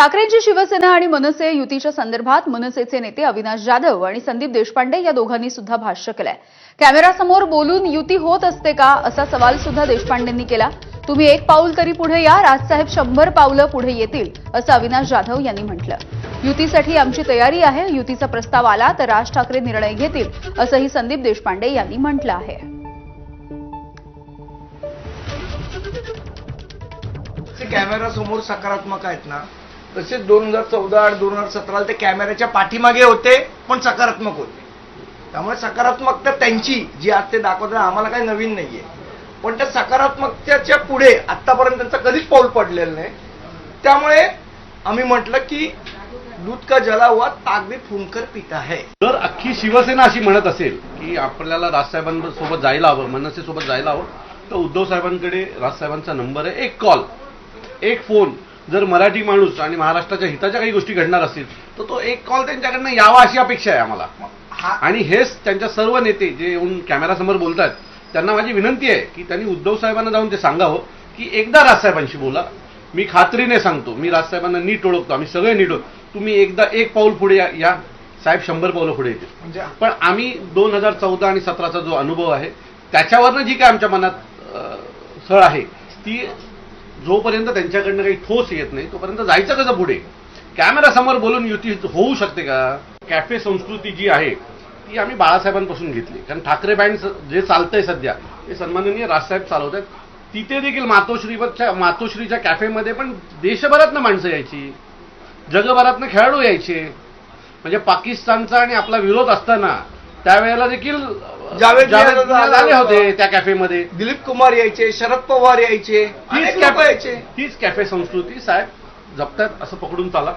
ठाकरेंची शिवसेना आणि मनसे युतीच्या संदर्भात मनसेचे नेते अविनाश जाधव आणि संदीप देशपांडे या दोघांनी सुद्धा भाष्य केलंय। कॅमेरासमोर बोलून युती होत असते का असा सवाल सुद्धा देशपांडेंनी केला। तुम्ही एक पाऊल तरी पुढे या, राजसाहेब 100 पावलं पुढे येतील असं अविनाश जाधव यांनी म्हटलं। युतीसाठी आमची तयारी आहे, युतीचा प्रस्ताव आला तर राज ठाकरे निर्णय घेतील असंही संदीप देशपांडे यांनी म्हटलं आहे। कॅमेरा समोर सकारात्मक आहेत ना, तसेच 2014 2017 ते कॅमेऱ्याच्या पाठीमागे होते पण सकारात्मक होते। त्यामुळे सकारात्मकता त्यांची जी आज ते दाखवतात आम्हाला काही नवीन नाहीये, पण त्या सकारात्मकतेच्या पुढे आतापर्यंत त्यांचं कधीच पाऊल पडलेलं नाही। त्यामुळे आम्ही म्हटलं की दूध का जला हुआ ताक भी फुंकर पिता है। जर अख्खी शिवसेना अशी म्हणत असेल की आपल्याला राजसाहेबांसोबत जायला हवं, मनसेसोबत जायला हवं, तर उद्धव साहेबांकडे राजसाहेबांचा नंबर आहे। एक कॉल, एक फोन, जर मराठी माणूस आणि महाराष्ट्राच्या हिताच्या काही गोष्टी घडणार असतील तर तो एक कॉल त्यांच्याकडनं यावा अशी अपेक्षा आहे आम्हाला। आणि हेच त्यांच्या सर्व नेते जे येऊन कॅमेरासमोर बोलतात त्यांना माझी विनंती आहे की त्यांनी उद्धव साहेबांना जाऊन ते सांगावं की एकदा राजसाहेबांशी बोला। मी खात्रीने सांगतो, मी राजसाहेबांना नीट ओळखतो, आम्ही सगळे नीट ओळखतो। तुम्ही एकदा एक पाऊल पुढे या, साहेब 100 पावलं पुढे येतील। पण आम्ही 2014 आणि 17चा जो अनुभव आहे त्याच्यावरनं जी काय आमच्या मनात सळ आहे ती जोपर्यंत त्यांच्याकडनं काही ठोस येत नाही तोपर्यंत जायचं कसं पुढे? कॅमेरा समोर बोलून युती होऊ शकते का? कॅफे संस्कृती जी आहे ती आम्ही बाळासाहेबांपासून घेतली, कारण ठाकरे बँड जे चालतंय सध्या ते सन्माननीय राजसाहेब चालवतात। तिथे देखील मातोश्रीच्या कॅफेमध्ये पण देशभरातनं माणसं यायची, जगभरातनं खेळाडू यायचे। म्हणजे पाकिस्तानचा आणि आपला विरोध असताना त्यावेळेला देखील जावेद आले होते त्या कॅफेमध्ये, दिलीप कुमार यायचे, शरद पवार यायचे, हीच कॅफे संस्कृती साहेब जपतात असं पकडून चाला।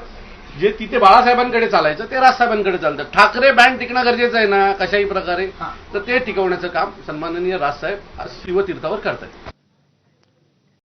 जे तिथे बाळासाहेबांकडे चालायचं ते राजसाहेबांकडे चालतं। ठाकरे बँड टिकणं गरजेचं आहे ना कशाही प्रकारे, तर ते टिकवण्याचं काम सन्माननीय राजसाहेब शिवतीर्थावर करतात।